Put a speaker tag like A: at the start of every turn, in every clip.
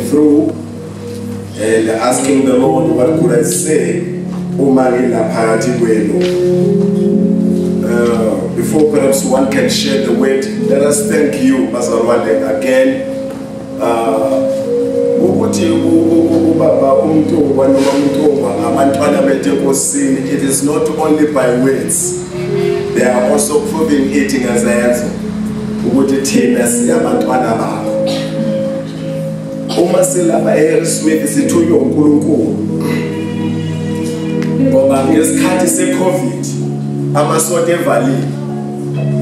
A: through and asking the Lord, what could I say? Before perhaps one can share the word, let us thank you, Bazalwane, again. It is not only by words, they are also proving it as I answer. Uma silapha eHarrismith sithunywa uNkulunkulu ngoba ngesikhathi seCovid amasonto evalile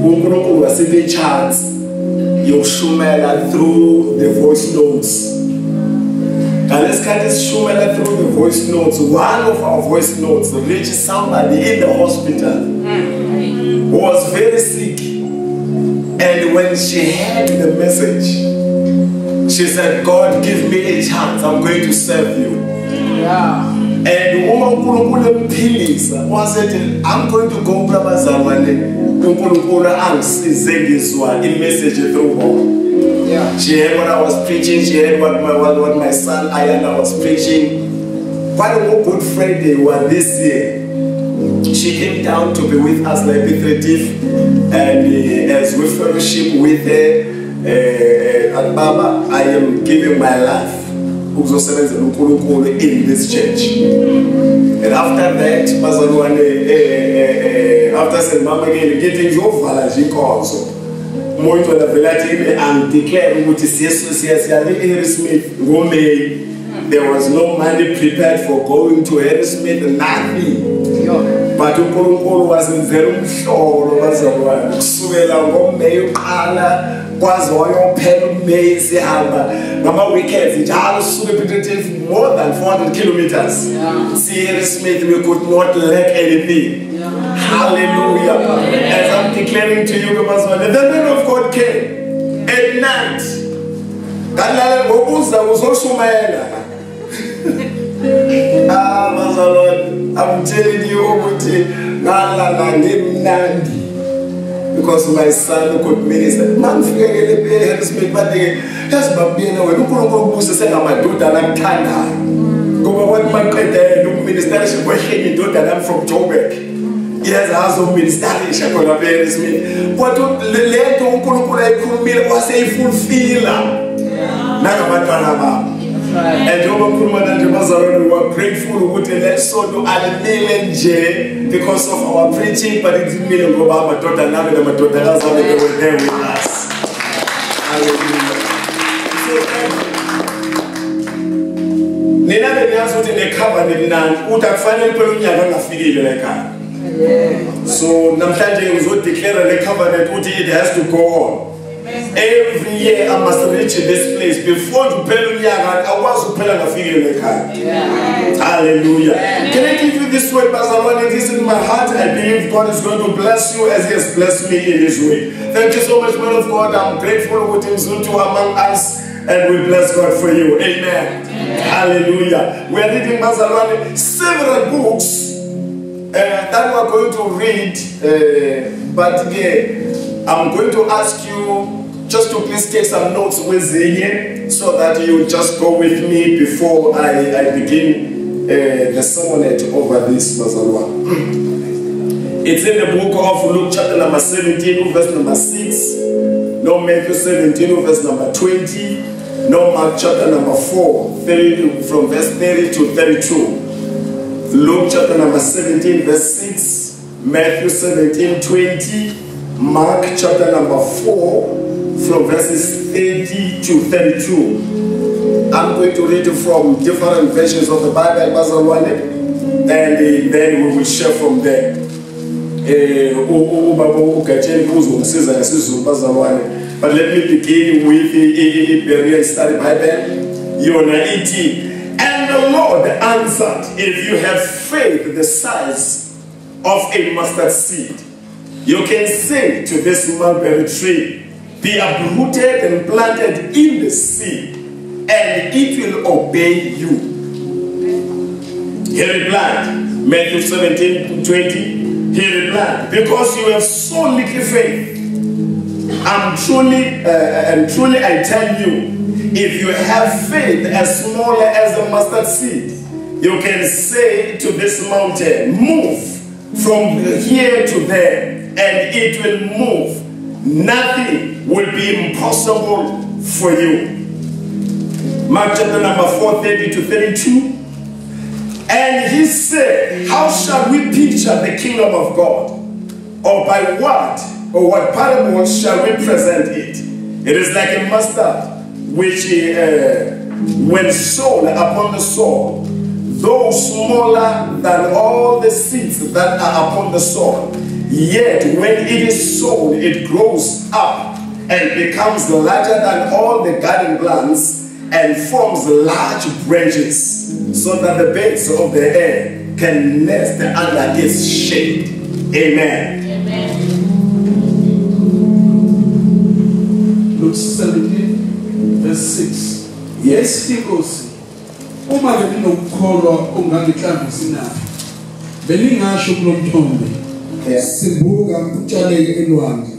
A: uNkulunkulu wasipha ichance yokushumela through the voice notes. Ngalesikhathi sishumela through the voice notes, one of our voice notes reached somebody in the hospital who was very sick, and when she heard the message, she said, God, give me a chance. I'm going to serve you. Yeah. And woman said, I'm going to go in message through her. Yeah. She heard what I was preaching. She heard what my son Ayana was preaching. Quite a good Friday was this year. She came down to be with us like Bithretif, and as we fellowship with her, and Baba, I am giving my life in this church. And after that, after saying, Mama, getting your village also. I'm declaring what is Harrismith. There was no money prepared for going to Harrismith, nothing. But uNkulunkulu was in Zerumsholo, weekends, more than 400 kilometers. See Harrismith, we could not lack anything. Hallelujah. As I'm declaring to you, the man of God came at night. I'm telling you, because my son could minister. Man, Harrismith, but that's Babina. When you go to say, I'm a daughter, I'm Kana. Go what my minister, I'm from Joburg. Yes, I have some minister, Harrismith. What led to was a fulfiller. And we were grateful with the lesson because of our preaching, but it didn't mean go back. My daughter now and my daughter that's how they were there with us. Nina the answer in the covenant nan utakufanya pelunya kanga figile leka. So namhlanje ngizodeclare the covenant it has to go on. Every year I must reach this place before to Pelunya. I was to Pelana figure in the car. Hallelujah. Can I give you this word, Bazalwane? It is in my heart. I believe God is going to bless you as He has blessed me in His way. Thank you so much, man of God. I'm grateful with Him to among us, and we bless God for you. Amen. Hallelujah. We are reading Bazalwane several books that we are going to read, but again, I'm going to ask you just to please take some notes with Zene so that you just go with me before I begin the sermonette over this Bazalwa. It's in the book of Luke chapter number 17 verse number 6, no Matthew 17 verse number 20, no Mark chapter number 4 from verse 30 to 32. Luke chapter number 17 verse 6, Matthew 17, 20, Mark chapter number 4 from verses 30 to 32. I'm going to read from different versions of the Bible, and then we will share from there. But let me begin with the Berea Study Bible. Yona 18. And the Lord answered, if you have faith the size of a mustard seed, you can say to this mulberry tree, be uprooted and planted in the sea, and it will obey you. He replied, Matthew 17:20, he replied, because you have so little faith, and truly I tell you, If you have faith as small as a mustard seed, you can say to this mountain, move from here to there, and it will move. Nothing will be impossible for you. Mark chapter number 4, 30 to 32. And he said, how shall we picture the kingdom of God? Or by what? Or what parable shall we present it? It is like a mustard, which when sown upon the soil, though smaller than all the seeds that are upon the soil, yet when it is sown, it grows up and becomes larger than all the garden plants and forms large branches, so that the birds of the air can nest under its shade. Amen.
B: Amen.
C: Luke 17, verse 6. Yes, inkosi. Uma benginokukholwa ongangihlanga sinaphi. Beningasho kulomthombe.
D: Simbuka utshaleke elwandle.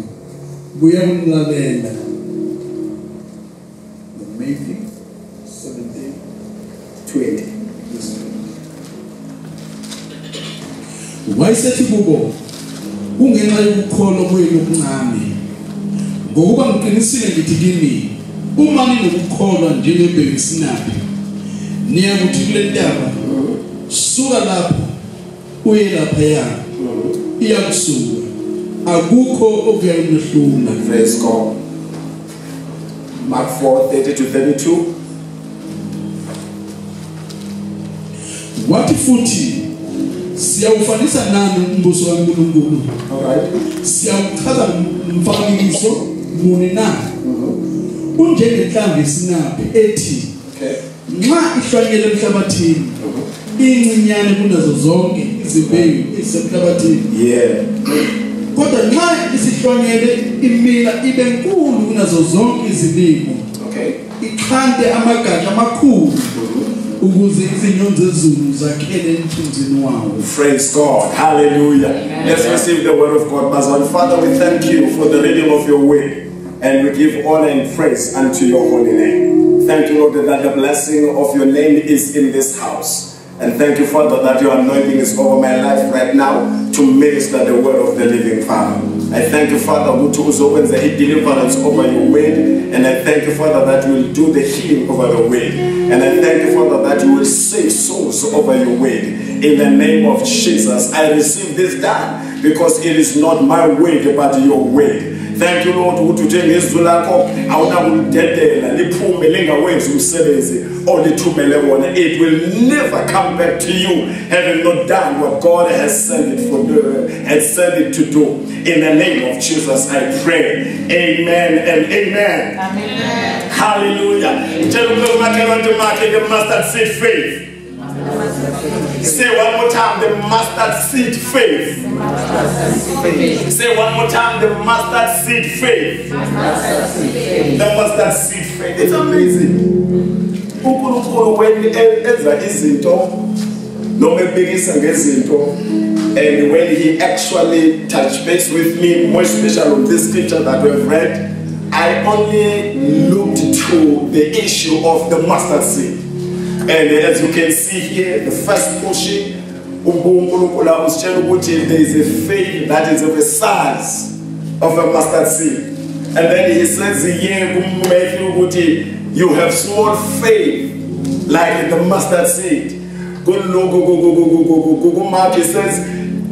D: Buya kumlalela.
C: Matthew 17,
D: 20.
C: Wayesethi kubo, kungenxa yokukholwa kwenu okuncane. Ngokuba ngiqinisile ngithi kini, uma ninokukholwa njengembewu sinaphi, niyakuthi kule ntaba, suka lapho uye laphaya, iyakusuka. Akukho okuyamehlula.
A: Praise God. Mark 4, 30 to 32.
C: Wathi futhi siyawufanisa nani umbuso kaNkulunkulu?
A: Alright.
C: Siyawuchaza umfanekiso muni na? Unjengenhlamvu yesinaphi ethi nxa ihlwanyele emhlabathini incinyane kunazo zonke izimbewu ezisemhlabathini.
A: Yeah.
C: Kodwa nxa isihlwanyele imila ibe nkulu kunazo zonke izilimo.
A: Okay.
C: Iqhande amagatsha amakhulu ukuze izinyoni zezulu zakhele emthunzini wawo.
A: Praise God. Hallelujah. Let's receive the word of God. Father, we thank you for the reading of your word, and we give honor and praise unto your holy name. Thank you, Lord, that the blessing of your name is in this house. And thank you, Father, that your anointing is over my life right now to minister the word of the living Father. I thank you, Father, who opens the deliverance over your word. And I thank you, Father, that you will do the healing over the word. And I thank you, Father, that you will save souls over your word. In the name of Jesus, I receive this done because it is not my word, but your word. Thank you, Lord, ukuthi ngezwi lakho awunakulidedela liphume lingawenzi umsebenzi olithumele wona. It will never come back to you having not done what God has sent it to do. In the name of Jesus, I pray. Amen and amen.
B: Amen.
A: Hallelujah. Tell the mustard seed faith. Say one more time, the mustard seed faith. Say one more time, the mustard seed faith. The mustard seed faith. It's amazing. And when he actually touched base with me, more special on this scripture that we've read, I only looked to the issue of the mustard seed. And as you can see here, the first portion, there is a faith that is of the size of a mustard seed. And then he says here, you have small faith like the mustard seed. He says,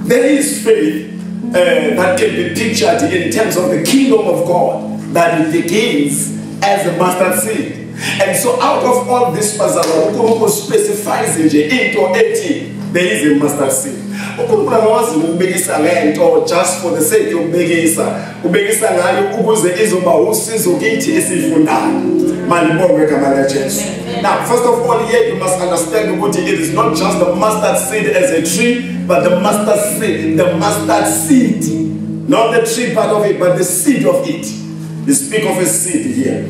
A: there is faith that can be pictured in terms of the kingdom of God, that it begins as a mustard seed. And so out of all this puzzle, Unkulunkulu specifies into 8 or 80, there is a mustard seed. Unkulunkulu akawazi ukubekisa lento just for the sake yokubekisa. Ubekisa ngayo ukuze izoba usizo kithi esifundayo. Malibongwe igama likaJesu. Now, first of all, here you must understand that it is not just the mustard seed as a tree, but the mustard seed, not the tree part of it, but the seed of it. You speak of a seed here.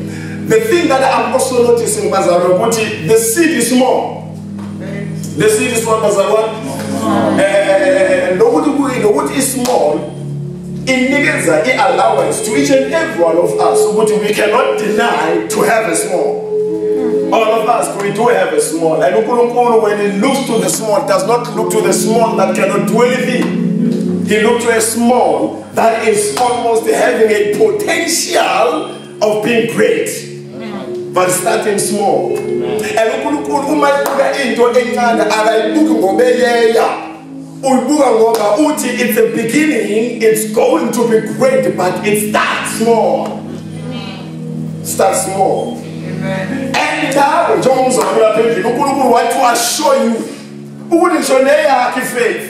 A: The thing that I'm also noticing, the seed is small. The seed is what, what is small, it gives an allowance to each and every one of us. But we cannot deny to have a small. All of us, we do have a small. And uNkulunkulu, when he looks to the small, does not look to the small that cannot do anything. He looks to a small that is almost having a potential of being great, but starting small. And uNkulunkulu umayibuka into encane akayibuki ngobeyeya. Uyibuka ngoba uthi it's a beginning, it's going to be great, but it starts small. Start small. And John uNkulunkulu want to assure you ukuthi nje neyakhe faith,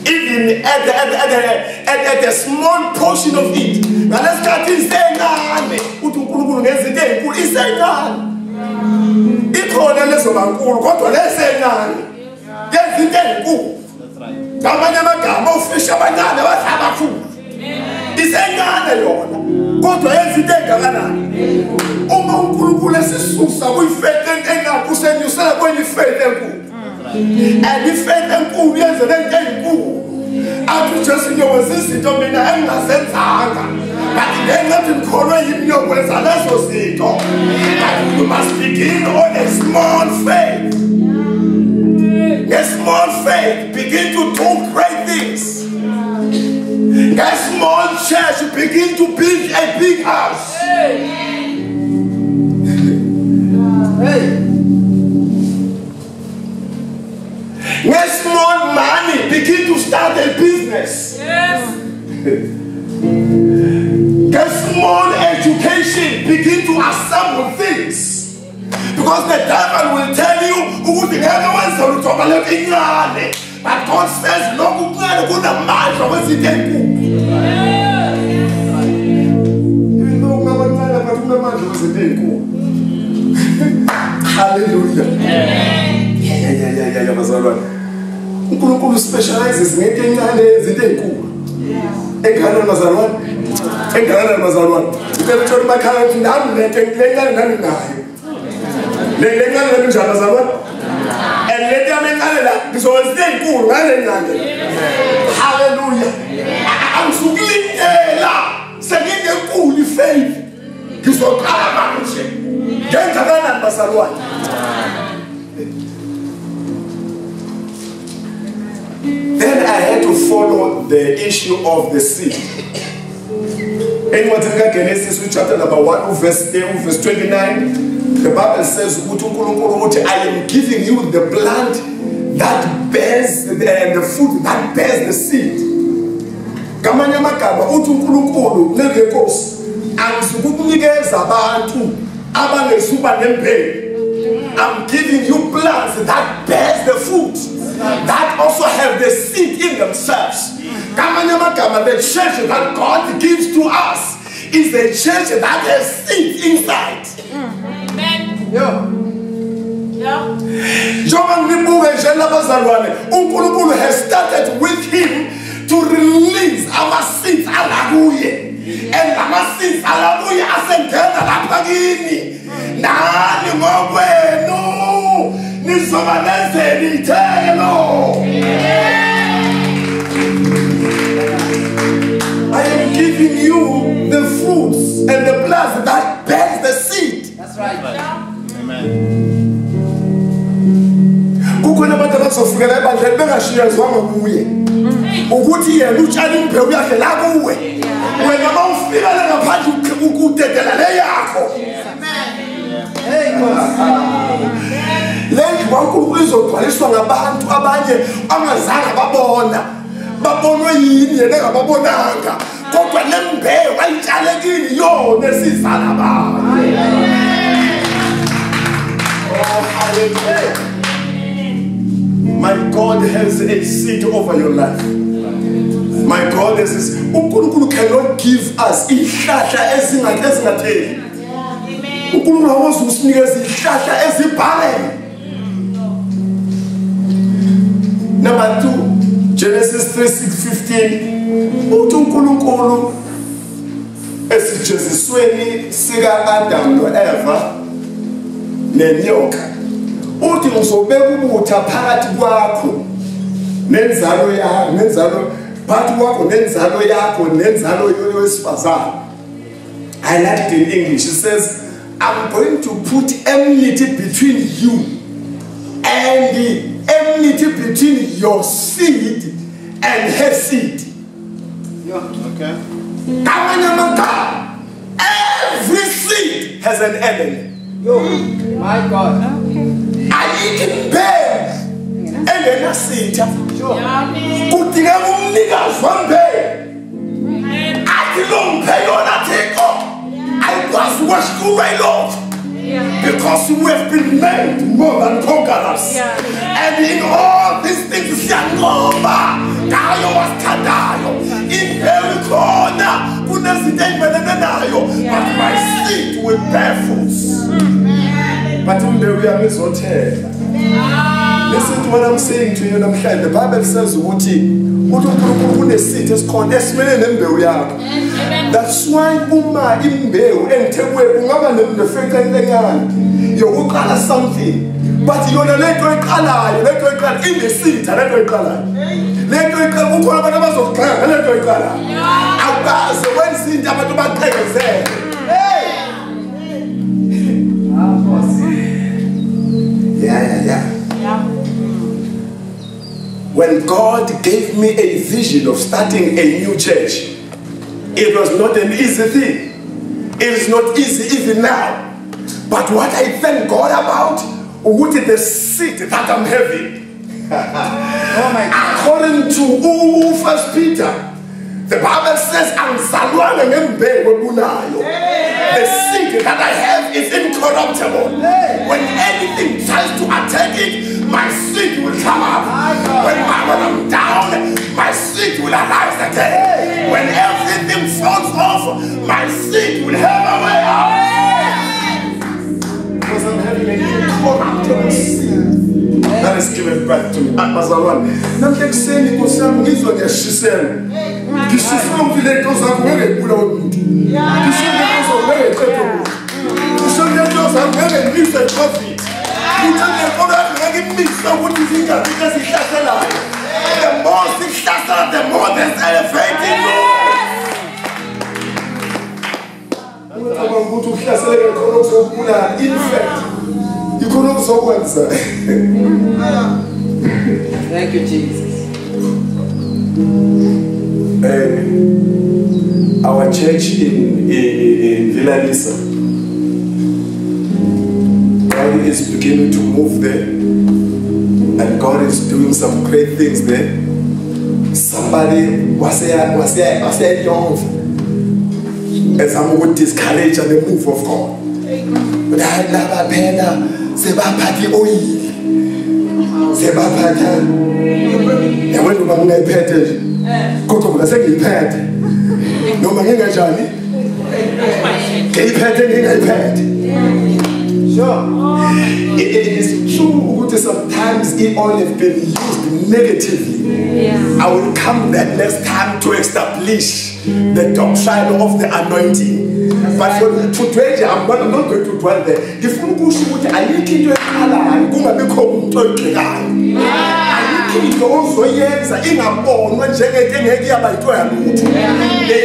A: even at the small portion of it. Nalesikhathi isencane uthi uNkulunkulu ngezinto ezinkulu isencane. Ikhona lezo bankulu kodwa lesencane. Ngezinto ezinkulu. Ngamanye amagama ufisha abancane abakhulu. Isencane yona. Kodwa yezinto engakanani. Uma uNkulunkulu esisusa kuyifethi engakho usenyusela kwenye faith enkulu. And ifaith enkulu yenze lento enkulu. Athi Jesu ngiyowenza izinto mina engingasenzanga. But ngenxa yokuthi ngikholwe yimi ngiyokwenza lezo zinto. But you must begin on a small faith. A small faith, begin to do great things. A small church, begin to build a big house. A small money, begin to start a business. A small education, begin to assemble things. Because the devil will tell you, but God says, no, hallelujah. uNkulunkulu specializes ngenkengane ezinto ezinkulu. Ekhaya mazalwane. Ekhaya mazalwane. Ukhetha ukuthi makhaya ukuthi nami lento enkengane nami nayo. Le ngane njalo mazalwane. Lento yamenkane la ngizokwenza ezinkulu ngale ngane. Hallelujah. Angisukulindela senginenkulu ifaith. Ngizoqala manje. Ngenza kanani bazalwane? Then I had to follow the issue of the seed. In Genesis chapter number 1, verse 29, the Bible says, I am giving you the plant that bears the fruit that bears the seed. Kamanye amagama uthi uNkulunkulu neNkosi angisukunikeza abantu abangesuba nembewu. I'm giving you plants that bears the fruit, that also have the seed in themselves. The church that God gives to us is a church that has seed inside. Amen. uNkulunkulu has started with him to release our seeds. And our seeds asengena lapha kini. Nani ngokwenu nizoba nezithelo. I am giving you the fruits and the plants that bears the seed.
B: That's right.
A: Amen. Kukhona abantu abazofika ebandleni bengashiyazwanga kuye. Ukuthi yena utshala imbewu yakhe la kuwe. Wena mawufika la ngaphandle ukudedela le yakho. Hey Lengi waNkulunkulu izogcwaliswa ngabantu abanye angazange babonwe yini yena engababonanga. Kodwa lembewu ayitshalekile yona esizala abantu. Oh, hallelujah. My God has a seed over your life. My God has this. uNkulunkulu cannot give us ihlahla ezingatheli. uNkulunkulu awuzi usinikeza ihlahla ezibhalene. Number 2, Genesis 3:15. Uthi uNkulunkulu esijezisweni sika Adam noEva nenyoka. Uthi ngizobeka ubutha phakathi kwakho nenzalo yakho, phakathi kwakho nenzalo yakho nenzalo yowesifazane. I like it in English. It says, I'm going to put enmity between you and the enmity between your seed and her seed.
C: Okay.
A: Every seed has an enemy.
B: My God.
A: I can bear and then I see it. Putting a niggas one day. I don't pay on a take off. I was washed away, Lord. Because we have been made more than conquerors. And in all these things, Yanoma, Dayo was Tadayo, in every corner, but my seed will bear fruits. But in the real hotel. Listen to what I'm saying to you. The Bible says, seed is called that's why Uma in Bell and Tewe the you will color something, but you're the electric color, in the seed, electric color. Electric color, electric color. About the one seed, I'm about to say, yeah. When God gave me a vision of starting a new church, it was not an easy thing. It is not easy even now. But what I thank God about, what is the seed that I'm having? According to 1 Peter, the Bible says, the seed that I have is incorruptible. When anything tries to attack it, my seed will come up. When I'm down, my seed will arise again. When everything falls off, my seed will have a way out. Because I'm having an incorruptible seed that is given back to me. I'm like saying, because I'm this one, she said, this is not the letters I'm very good on. This is the letters I'm very good. This is the letters I'm very good at coffee. You tell me, oh, I'm going to mix up what you think of because it's just a lie. The more it's just a, the more there's elevating. You could also answer.
B: Thank you, Jesus.
A: Our church in Villa Lisa, God is beginning to move there, and God is doing some great things there. Somebody was there young, as I would discourage the move of God. But I never been Sebapati oil. Sebapata. And when you want to pet it, go to the second pet. No man in a journey. Can you pet it in a pet? Sure. It is true that sometimes it all has been used negatively. I will come back next time to establish the doctrine of the anointing. But for today, I'm not going to dwell there. The Fungus would I need to color and go and become totally. I need to also yes, in a bone when there is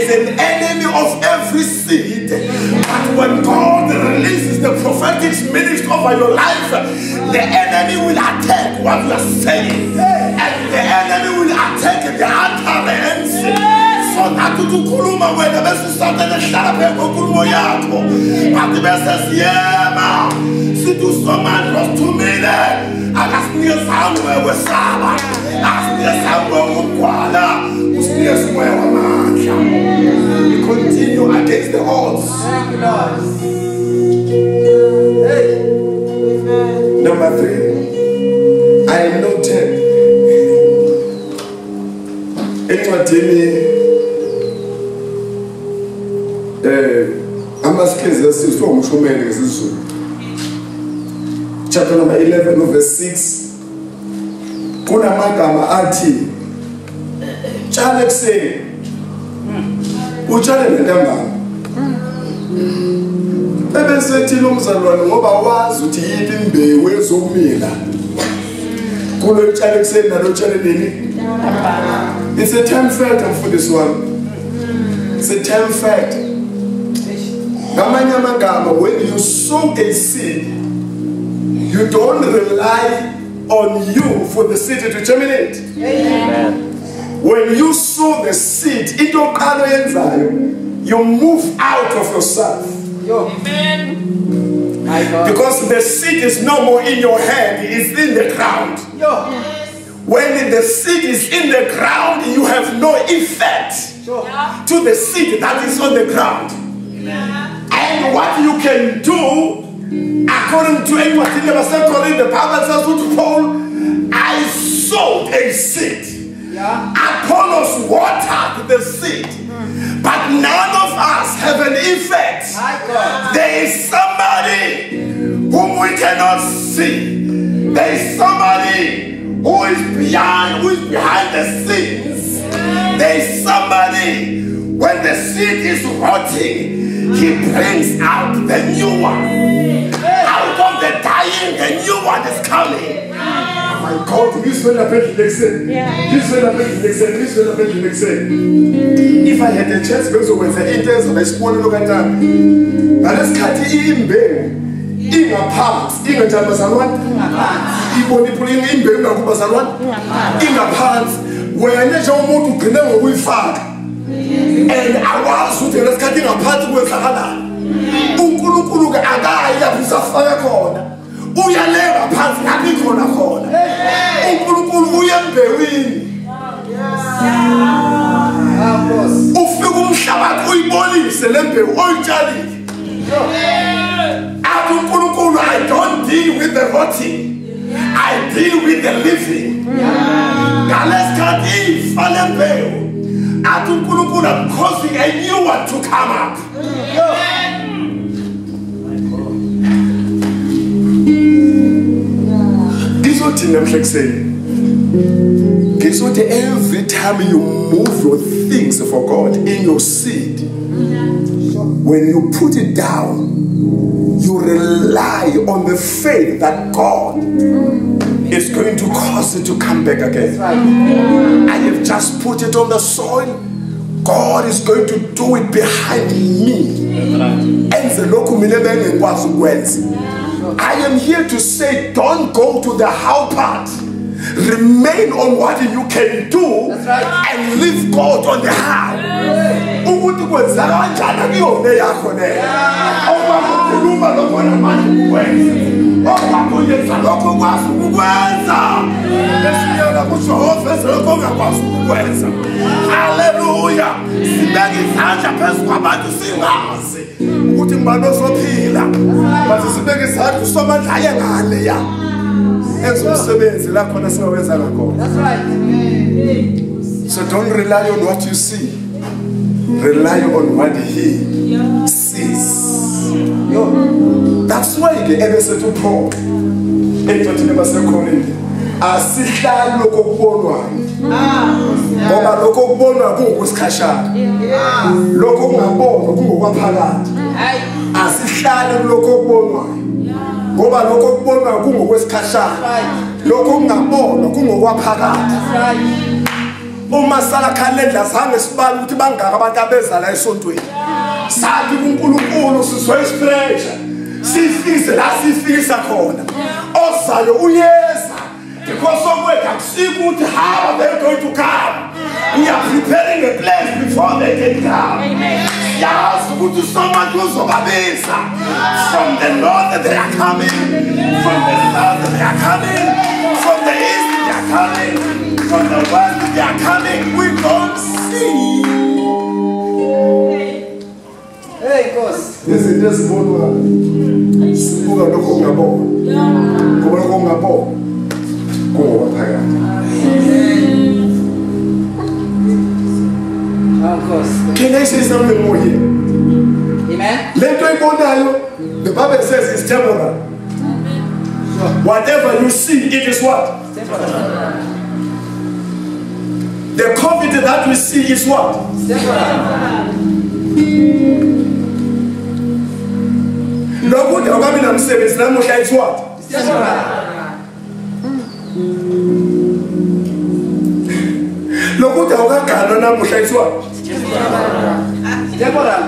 A: an enemy of every seed. But when God releases the prophetic ministry over your life, the enemy will attack what you are saying, and the enemy will attack the utterance. So that to kuluma when the best started the sharape kuluma yako. But the best says, yeah, ma. See to some man was 2 minutes. I asked me somewhere with Saba. Asked me somewhere with Kuala. Was near somewhere with Mancha. We continue against the odds.
B: Thank you, Lord.
A: Hey. Number 3. I noted. Anyone tell me? Chapter number 11 verse 6. Kuna magama athi tshale kuseni utshale nentambama ebesethi lo mzalwane ngoba wazi ukuthi yiphi imbewu ezokumila kulo tshale kuseni nalo tshale nini. It's a time factor for this one. It's a time factor. Ngamanye amagama, when you sow a seed, you don't rely on you for the seed to germinate.
B: Amen.
A: When you sow the seed, you move out of yourself.
B: Amen. My God.
A: Because the seed is no more in your hand, it is in the ground. When the seed is in the ground, you have no effect to the seed that is on the ground. And what you can do, according to the Bible says to Paul, I sowed a seed. Apollos watered the seed. But none of us have an effect. There is somebody whom we cannot see. There is somebody who is behind the scenes. There is somebody, when the seed is rotting, he brings out the new one. Out of the dying, the new one is coming. My God, this will happen to next day. This will happen to next day. This will happen to next day. If I had a chance, because when the interest of a small look at that, but let's cut it in bed. In a part, in a Jabazalwan, even putting in bed, in a part where I never want to connect with father. And I was with the cutting a part with Sahara. Unkuluka Agaya is a fire corner. Uyalera phansi laphi khona khona uNkulunkulu uyembewini ufika umhlabathi uyibonise lembewu oyitshalile athi uNkulunkulu I don't deal with the rotting, I deal with the living. Ngalesikhathi ifa lembewu athi uNkulunkulu I'm causing a new one to come up. Every time you move your things for God in your seed, when you put it down, you rely on the faith that God is going to cause it to come back again. I have just put it on the soil. God is going to do it behind me. I am here to say, don't go to the how part. Remain on what you can do and leave God on the how. Hallelujah. That's right. So don't rely on what you see. Rely on what he sees. That's why the episode to Paul asihlali lokubonwa ngoba lokubonwa kungukusikhashana lokho kungabonwa kungokwaphakade asihlali lokubonwa ngoba lokho kubonwa kungokwesikhashana lokho kungabonwa kungokwaphakade uma sala calendar zange sibali ukuthi bangaka abantu abeza la esontweni sathi uNkulunkulu sizwe ispressure sifise la sifisa khona ozayo uyeza because somewhere can see good how they're going to come. We are preparing a place before they can come. Yes, good to someone who's obabesa from the north they are coming, from the south they are coming, from the east they are coming, from the west they are coming. We don't see.
B: Hey, boss.
A: This is just one word. Sibuka lokho ngabona. Ngoba lokho ngabona. Can I say something more here?
B: Amen.
A: The Bible says it's temporal. Whatever you see, it is what?
B: Temporal.
A: The COVID that we see is what?
B: Temporal.
A: Lokuthi awukabi namsebenzi namuhla is what?
B: Temporal.
A: Lokuthi awukagana namuhla is what?
B: Temporal.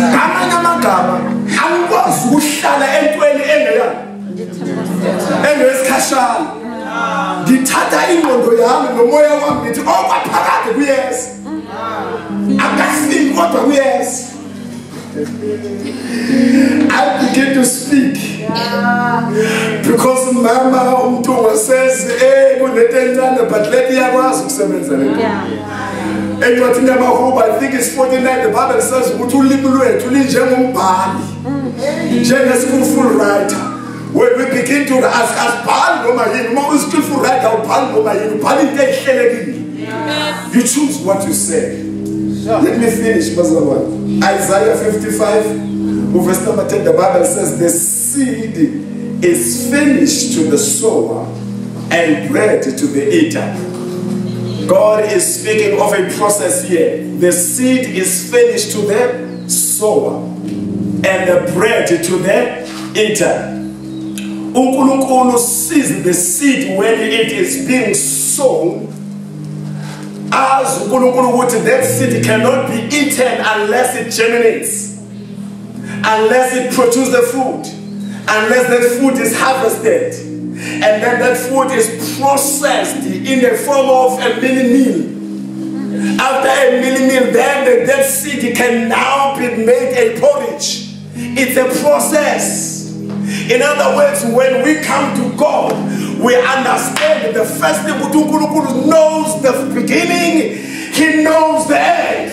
A: Ngamanye amagama awukwazi ukuhlala entweni engeyesikhashana. Ngithatha ingqondo yami nomoya wami ngithi okwaphakade kuyeza. Akasini kodwa kuyeza. I begin to speak because mama umntu says kunento encane but let iyakwazi ukusebenza lento. Encwadini yamaHubo I think it's 49 the Bible says ukuthi ulimi lwethu linjengombhali, njenge-skillful writer. When we begin to asibhali noma yini, uma uyi-skillful writer ubhali noma yini, ubhali into ehlelekile. You choose what you say. Let me finish, bazalwane. Isaiah 55, verse number 10, the Bible says, the seed is finished to the sower and bread to the eater. God is speaking of a process here. The seed is finished to the sower and the bread to the eater. uNkulunkulu sees the seed when it is being sown. As uNkulunkulu ukuthi that seed cannot be eaten unless it germinates, unless it produces the fruit, unless that fruit is harvested, and then that fruit is processed in the form of a mini meal. After a mini meal, then that seed can now be made a porridge. It's a process. In other words, when we come to God, we understand the first thing uNkulunkulu knows the beginning, He knows the end.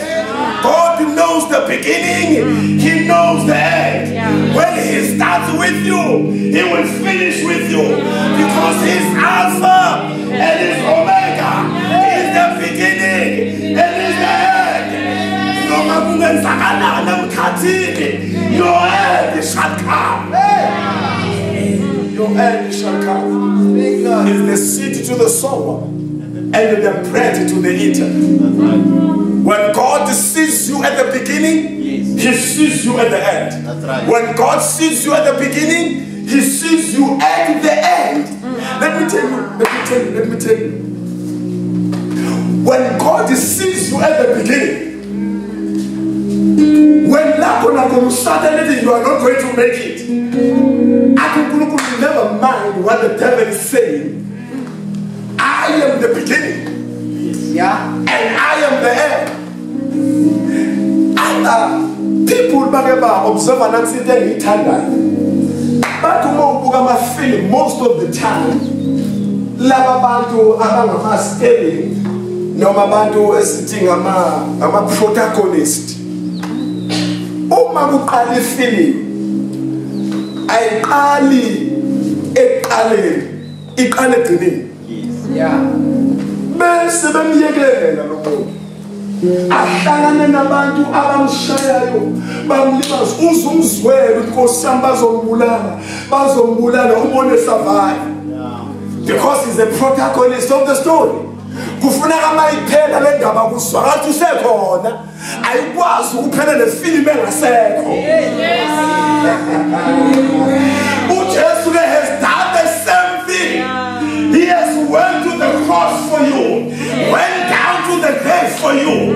A: God knows the beginning, He knows the end. When He starts with you, He will finish with you, because He's Alpha and He's Omega. He's the beginning and He's the end. Your end shall come. Your end shall come. Is the seed to the sower and the bread to the eater. When God sees you at the beginning, He sees you at the end. When God sees you at the beginning, He sees you at the end. Let me tell you. When God sees you at the beginning, when you are not going to make it, uNkulunkulu will never mind what the devil is saying. I am the beginning, and I am the end. And people observe an accident in Thailand. But film most of the time, laba bantu abangama-steering noma abantu esithi ngama-protagonist. Uma kuqala ifilimu ayiqali eqaleni, iqale egcineni. Bese bemyekela lo muntu ahlangane nabantu abamshayayo bamlibaza, uzumzwela uNkosi yami bazombulala ubone survive, because he's the protagonist of the story. Kufuneka mayiphela le ndaba kuzwakala usekhona, ayikwazi ukuphela le film engasekho. uJesu has done the same thing. He has went to the cross for you, went down to the grave for you,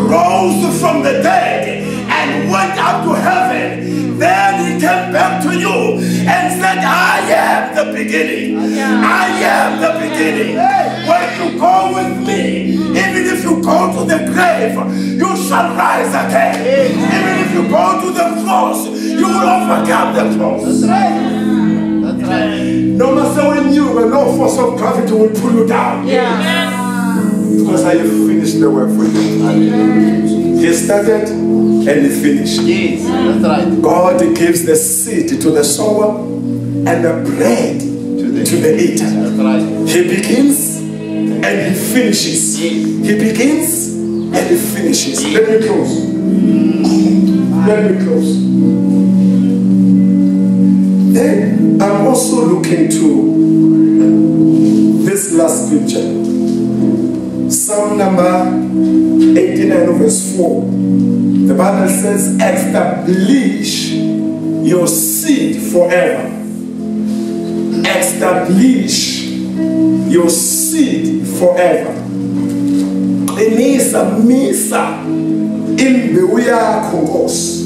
A: rose from the dead and went up to heaven. Then He came back to you and said, I am the beginning. I am the beginning. When you go with me, even if you go to the grave, you shall rise again. Even if you go to the cross, you will overcome the cross. That's right. No matter when you, no force of gravity will pull you down. Because I have finished the work for you. He started and He finished.
B: Yes, that's right.
A: God gives the seed to the sower and the bread to the eater.
B: That's right.
A: He begins and He finishes. He begins and He finishes. Let me close. Let me close. Then I'm also looking to this last scripture. Psalm number 89 verse 4. The Bible says, establish your seed forever. Establish your seed forever. Qinisa, misa imbewu yakho Nkosi.